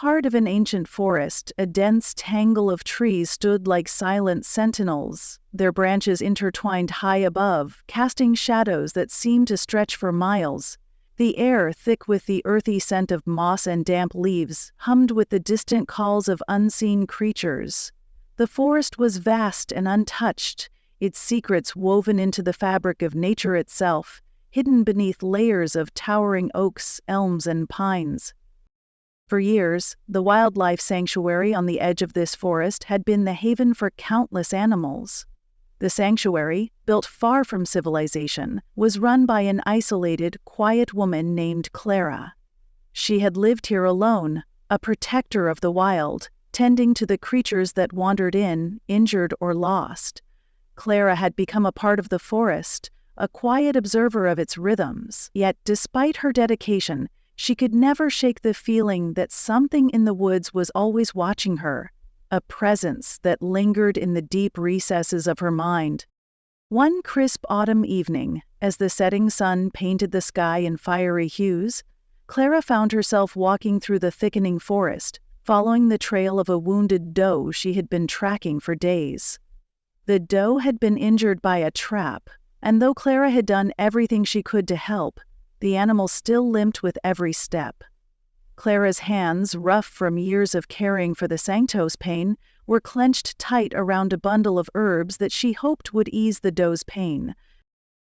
heart of an ancient forest, a dense tangle of trees stood like silent sentinels, their branches intertwined high above, casting shadows that seemed to stretch for miles. The air, thick with the earthy scent of moss and damp leaves, hummed with the distant calls of unseen creatures. The forest was vast and untouched, its secrets woven into the fabric of nature itself, hidden beneath layers of towering oaks, elms, and pines. For years, the wildlife sanctuary on the edge of this forest had been the haven for countless animals. The sanctuary, built far from civilization, was run by an isolated, quiet woman named Clara. She had lived here alone, a protector of the wild, tending to the creatures that wandered in, injured or lost. Clara had become a part of the forest, a quiet observer of its rhythms. Yet, despite her dedication, she could never shake the feeling that something in the woods was always watching her, a presence that lingered in the deep recesses of her mind. One crisp autumn evening, as the setting sun painted the sky in fiery hues, Clara found herself walking through the thickening forest, following the trail of a wounded doe she had been tracking for days. The doe had been injured by a trap, and though Clara had done everything she could to help, the animal still limped with every step. Clara's hands, rough from years of caring for the sanctose pain, were clenched tight around a bundle of herbs that she hoped would ease the doe's pain.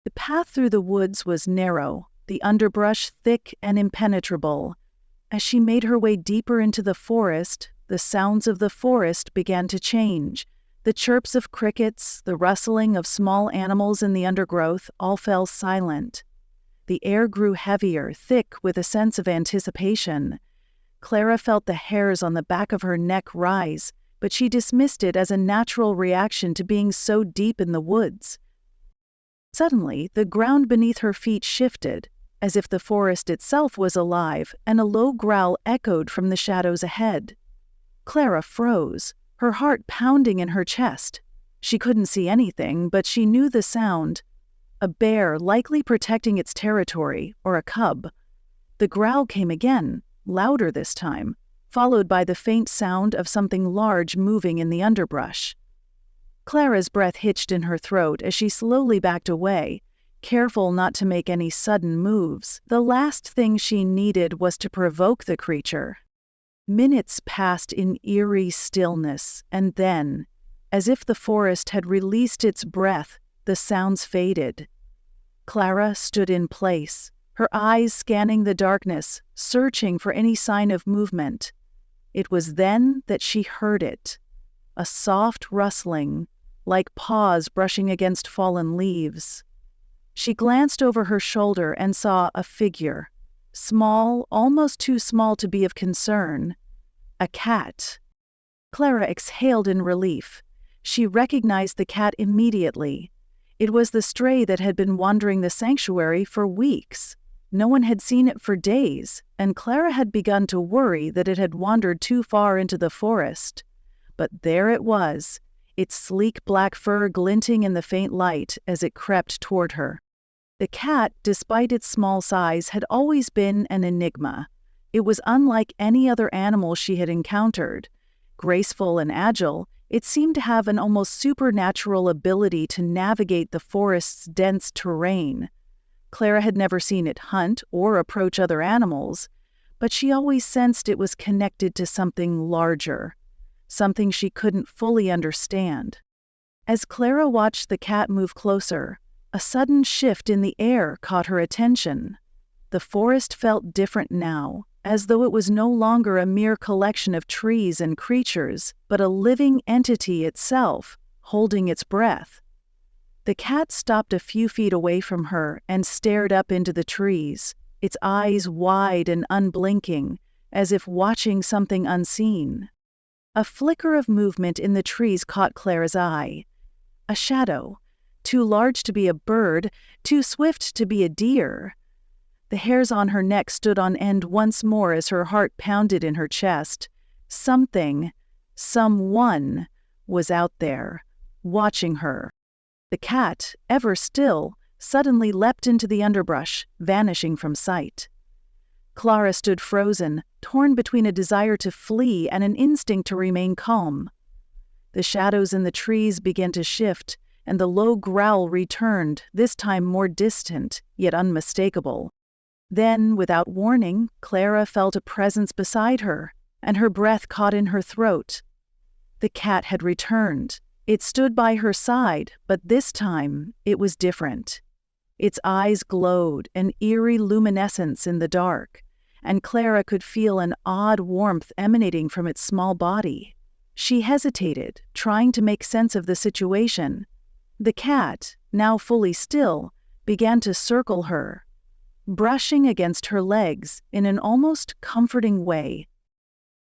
The path through the woods was narrow, the underbrush thick and impenetrable. As she made her way deeper into the forest, the sounds of the forest began to change. The chirps of crickets, the rustling of small animals in the undergrowth all fell silent. The air grew heavier, thick with a sense of anticipation. Clara felt the hairs on the back of her neck rise, but she dismissed it as a natural reaction to being so deep in the woods. Suddenly, the ground beneath her feet shifted, as if the forest itself was alive, and a low growl echoed from the shadows ahead. Clara froze, her heart pounding in her chest. She couldn't see anything, but she knew the sound. A bear likely protecting its territory, or a cub. The growl came again, louder this time, followed by the faint sound of something large moving in the underbrush. Clara's breath hitched in her throat as she slowly backed away, careful not to make any sudden moves. The last thing she needed was to provoke the creature. Minutes passed in eerie stillness, and then, as if the forest had released its breath, the sounds faded. Clara stood in place, her eyes scanning the darkness, searching for any sign of movement. It was then that she heard it, a soft rustling, like paws brushing against fallen leaves. She glanced over her shoulder and saw a figure, small, almost too small to be of concern. A cat. Clara exhaled in relief. She recognized the cat immediately. It was the stray that had been wandering the sanctuary for weeks. No one had seen it for days, and Clara had begun to worry that it had wandered too far into the forest. But there it was, its sleek black fur glinting in the faint light as it crept toward her. The cat, despite its small size, had always been an enigma. It was unlike any other animal she had encountered. Graceful and agile, it seemed to have an almost supernatural ability to navigate the forest's dense terrain. Clara had never seen it hunt or approach other animals, but she always sensed it was connected to something larger, something she couldn't fully understand. As Clara watched the cat move closer, a sudden shift in the air caught her attention. The forest felt different now, as though it was no longer a mere collection of trees and creatures, but a living entity itself, holding its breath. The cat stopped a few feet away from her and stared up into the trees, its eyes wide and unblinking, as if watching something unseen. A flicker of movement in the trees caught Clara's eye. A shadow, too large to be a bird, too swift to be a deer. The hairs on her neck stood on end once more as her heart pounded in her chest. Something, someone, was out there, watching her. The cat, ever still, suddenly leapt into the underbrush, vanishing from sight. Clara stood frozen, torn between a desire to flee and an instinct to remain calm. The shadows in the trees began to shift, and the low growl returned, this time more distant, yet unmistakable. Then, without warning, Clara felt a presence beside her, and her breath caught in her throat. The cat had returned. It stood by her side, but this time it was different. Its eyes glowed, an eerie luminescence in the dark, and Clara could feel an odd warmth emanating from its small body. She hesitated, trying to make sense of the situation. The cat, now fully still, began to circle her, brushing against her legs in an almost comforting way.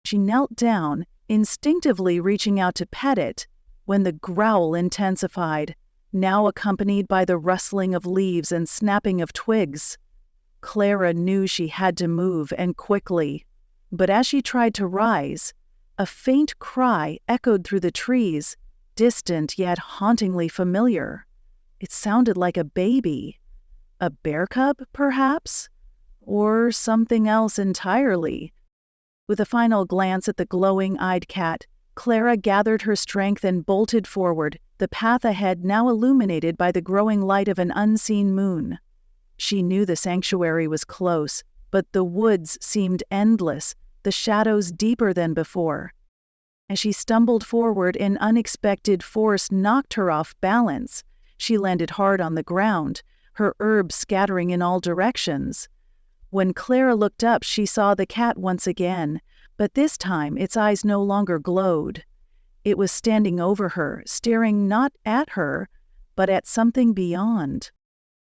She knelt down, instinctively reaching out to pet it, when the growl intensified, now accompanied by the rustling of leaves and snapping of twigs. Clara knew she had to move, and quickly. But as she tried to rise, a faint cry echoed through the trees, distant yet hauntingly familiar. It sounded like a baby. A bear cub, perhaps? Or something else entirely. With a final glance at the glowing-eyed cat, Clara gathered her strength and bolted forward, the path ahead now illuminated by the growing light of an unseen moon. She knew the sanctuary was close, but the woods seemed endless, the shadows deeper than before. As she stumbled forward, an unexpected force knocked her off balance. She landed hard on the ground, her herbs scattering in all directions. When Clara looked up, she saw the cat once again, but this time its eyes no longer glowed. It was standing over her, staring not at her, but at something beyond.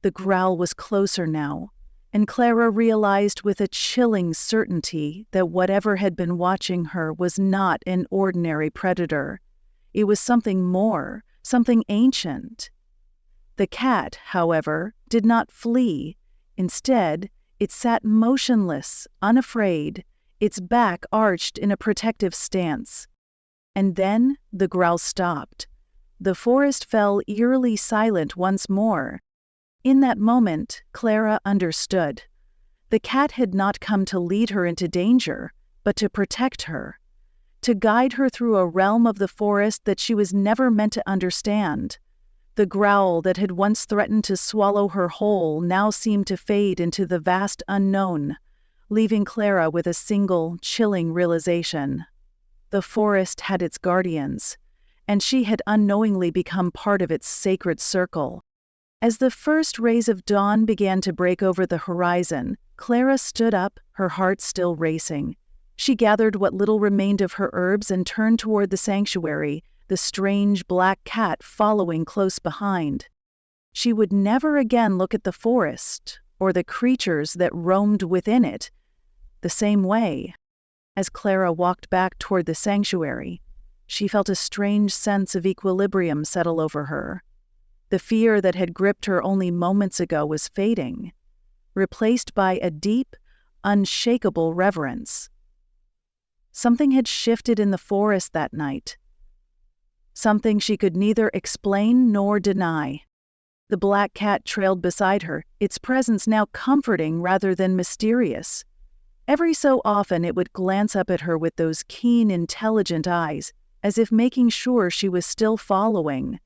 The growl was closer now, and Clara realized with a chilling certainty that whatever had been watching her was not an ordinary predator. It was something more, something ancient. The cat, however, did not flee. Instead, it sat motionless, unafraid, its back arched in a protective stance. And then the growl stopped. The forest fell eerily silent once more. In that moment, Clara understood. The cat had not come to lead her into danger, but to protect her, to guide her through a realm of the forest that she was never meant to understand. The growl that had once threatened to swallow her whole now seemed to fade into the vast unknown, leaving Clara with a single, chilling realization. The forest had its guardians, and she had unknowingly become part of its sacred circle. As the first rays of dawn began to break over the horizon, Clara stood up, her heart still racing. She gathered what little remained of her herbs and turned toward the sanctuary, the strange black cat following close behind. She would never again look at the forest, or the creatures that roamed within it, the same way. As Clara walked back toward the sanctuary, she felt a strange sense of equilibrium settle over her. The fear that had gripped her only moments ago was fading, replaced by a deep, unshakable reverence. Something had shifted in the forest that night. Something she could neither explain nor deny. The black cat trailed beside her, its presence now comforting rather than mysterious. Every so often it would glance up at her with those keen, intelligent eyes, as if making sure she was still following.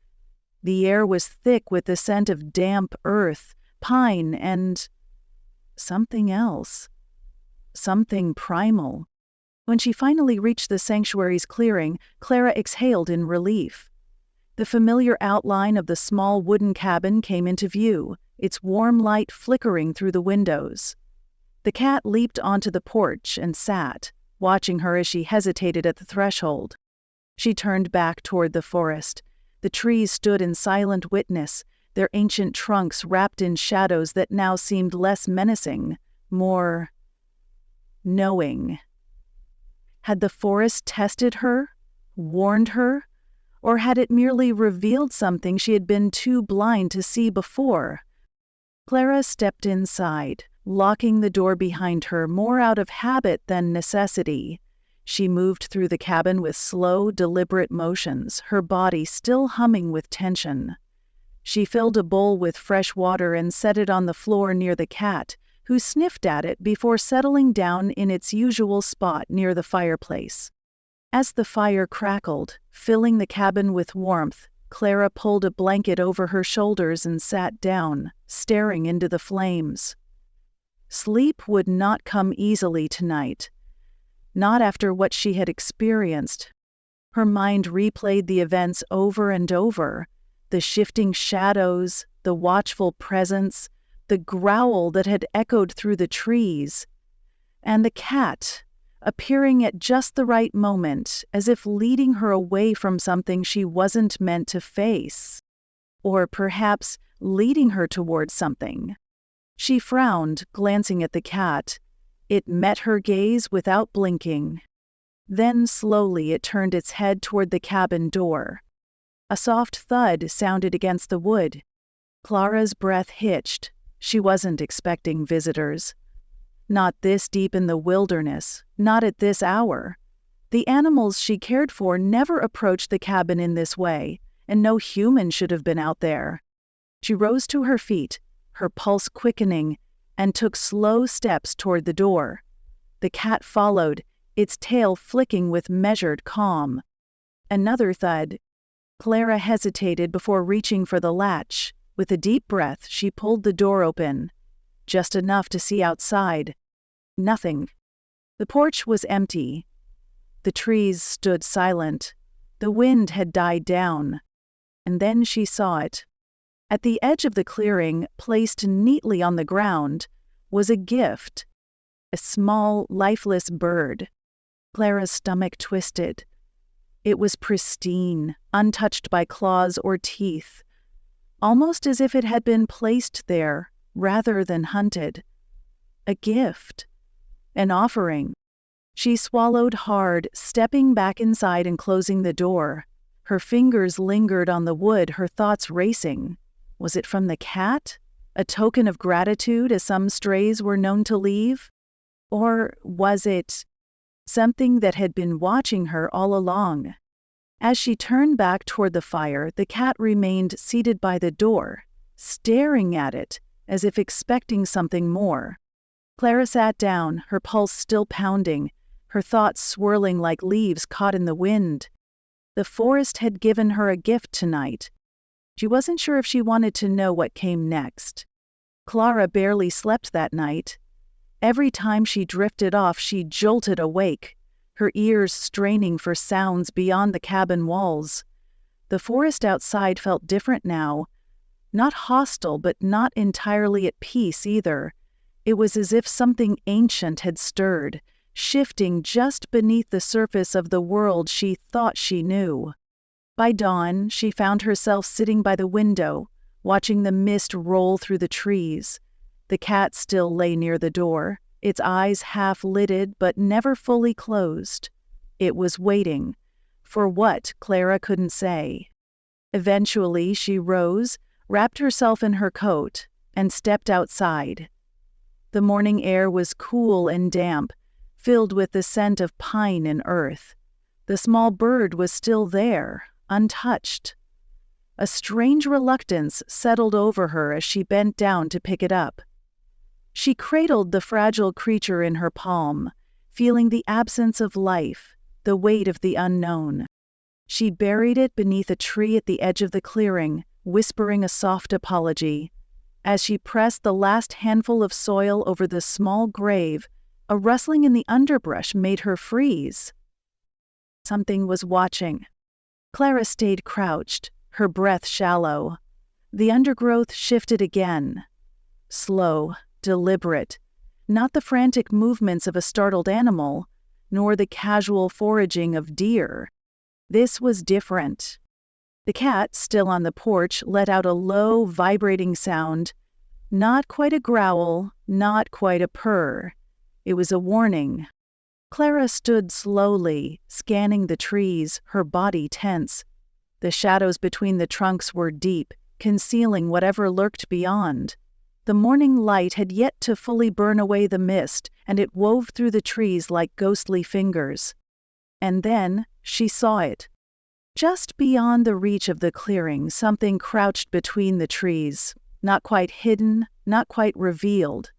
The air was thick with the scent of damp earth, pine, and something else. Something primal. When she finally reached the sanctuary's clearing, Clara exhaled in relief. The familiar outline of the small wooden cabin came into view, its warm light flickering through the windows. The cat leaped onto the porch and sat, watching her as she hesitated at the threshold. She turned back toward the forest. The trees stood in silent witness, their ancient trunks wrapped in shadows that now seemed less menacing, more knowing. Had the forest tested her, warned her, or had it merely revealed something she had been too blind to see before? Clara stepped inside, locking the door behind her more out of habit than necessity. She moved through the cabin with slow, deliberate motions, her body still humming with tension. She filled a bowl with fresh water and set it on the floor near the cat, who sniffed at it before settling down in its usual spot near the fireplace. As the fire crackled, filling the cabin with warmth, Clara pulled a blanket over her shoulders and sat down, staring into the flames. Sleep would not come easily tonight, not after what she had experienced. Her mind replayed the events over and over, the shifting shadows, the watchful presence, the growl that had echoed through the trees, and the cat, appearing at just the right moment, as if leading her away from something she wasn't meant to face. Or perhaps leading her towards something. She frowned, glancing at the cat. It met her gaze without blinking. Then slowly it turned its head toward the cabin door. A soft thud sounded against the wood. Clara's breath hitched. She wasn't expecting visitors. Not this deep in the wilderness, not at this hour. The animals she cared for never approached the cabin in this way, and no human should have been out there. She rose to her feet, her pulse quickening, and took slow steps toward the door. The cat followed, its tail flicking with measured calm. Another thud. Clara hesitated before reaching for the latch. With a deep breath, she pulled the door open. Just enough to see outside. Nothing. The porch was empty. The trees stood silent. The wind had died down. And then she saw it. At the edge of the clearing, placed neatly on the ground, was a gift. A small, lifeless bird. Clara's stomach twisted. It was pristine, untouched by claws or teeth, almost as if it had been placed there rather than hunted. A gift. An offering. She swallowed hard, stepping back inside and closing the door. Her fingers lingered on the wood, her thoughts racing. Was it from the cat? A token of gratitude, as some strays were known to leave? Or was it something that had been watching her all along? As she turned back toward the fire, the cat remained seated by the door, staring at it, as if expecting something more. Clara sat down, her pulse still pounding, her thoughts swirling like leaves caught in the wind. The forest had given her a gift tonight. She wasn't sure if she wanted to know what came next. Clara barely slept that night. Every time she drifted off, she jolted awake, her ears straining for sounds beyond the cabin walls. The forest outside felt different now. Not hostile, but not entirely at peace either. It was as if something ancient had stirred, shifting just beneath the surface of the world she thought she knew. By dawn, she found herself sitting by the window, watching the mist roll through the trees. The cat still lay near the door, its eyes half-lidded but never fully closed. It was waiting. For what, Clara couldn't say. Eventually, she rose, wrapped herself in her coat, and stepped outside. The morning air was cool and damp, filled with the scent of pine and earth. The small bird was still there, untouched. A strange reluctance settled over her as she bent down to pick it up. She cradled the fragile creature in her palm, feeling the absence of life, the weight of the unknown. She buried it beneath a tree at the edge of the clearing, whispering a soft apology. As she pressed the last handful of soil over the small grave, a rustling in the underbrush made her freeze. Something was watching. Clara stayed crouched, her breath shallow. The undergrowth shifted again. Slow, deliberate, not the frantic movements of a startled animal, nor the casual foraging of deer. This was different. The cat, still on the porch, let out a low, vibrating sound. Not quite a growl, not quite a purr. It was a warning. Clara stood slowly, scanning the trees, her body tense. The shadows between the trunks were deep, concealing whatever lurked beyond. The morning light had yet to fully burn away the mist, and it wove through the trees like ghostly fingers. And then she saw it. Just beyond the reach of the clearing, something crouched between the trees, not quite hidden, not quite revealed.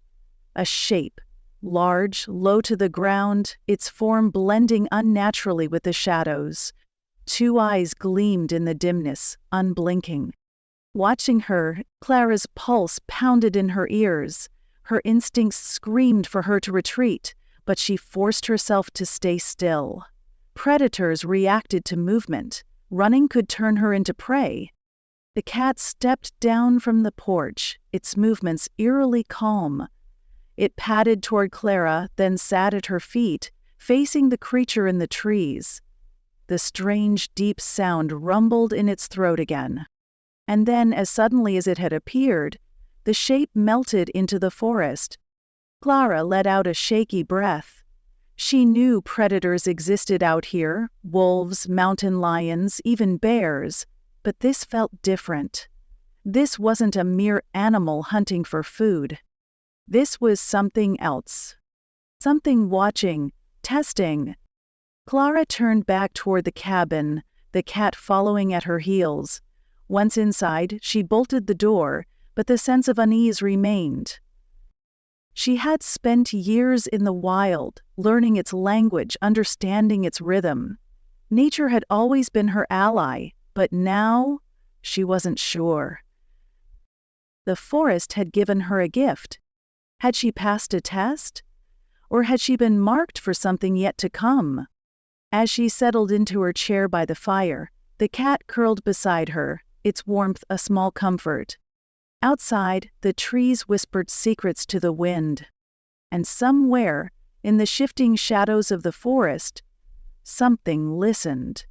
A shape, large, low to the ground, its form blending unnaturally with the shadows. 2 eyes gleamed in the dimness, unblinking. Watching her, Clara's pulse pounded in her ears. Her instincts screamed for her to retreat, but she forced herself to stay still. Predators reacted to movement. Running could turn her into prey. The cat stepped down from the porch, its movements eerily calm. It padded toward Clara, then sat at her feet, facing the creature in the trees. The strange, deep sound rumbled in its throat again. And then, as suddenly as it had appeared, the shape melted into the forest. Clara let out a shaky breath. She knew predators existed out here, wolves, mountain lions, even bears, but this felt different. This wasn't a mere animal hunting for food. This was something else. Something watching, testing. Clara turned back toward the cabin, the cat following at her heels. Once inside, she bolted the door, but the sense of unease remained. She had spent years in the wild, learning its language, understanding its rhythm. Nature had always been her ally, but now she wasn't sure. The forest had given her a gift. Had she passed a test? Or had she been marked for something yet to come? As she settled into her chair by the fire, the cat curled beside her, its warmth a small comfort. Outside, the trees whispered secrets to the wind. And somewhere, in the shifting shadows of the forest, something listened.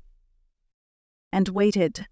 And waited.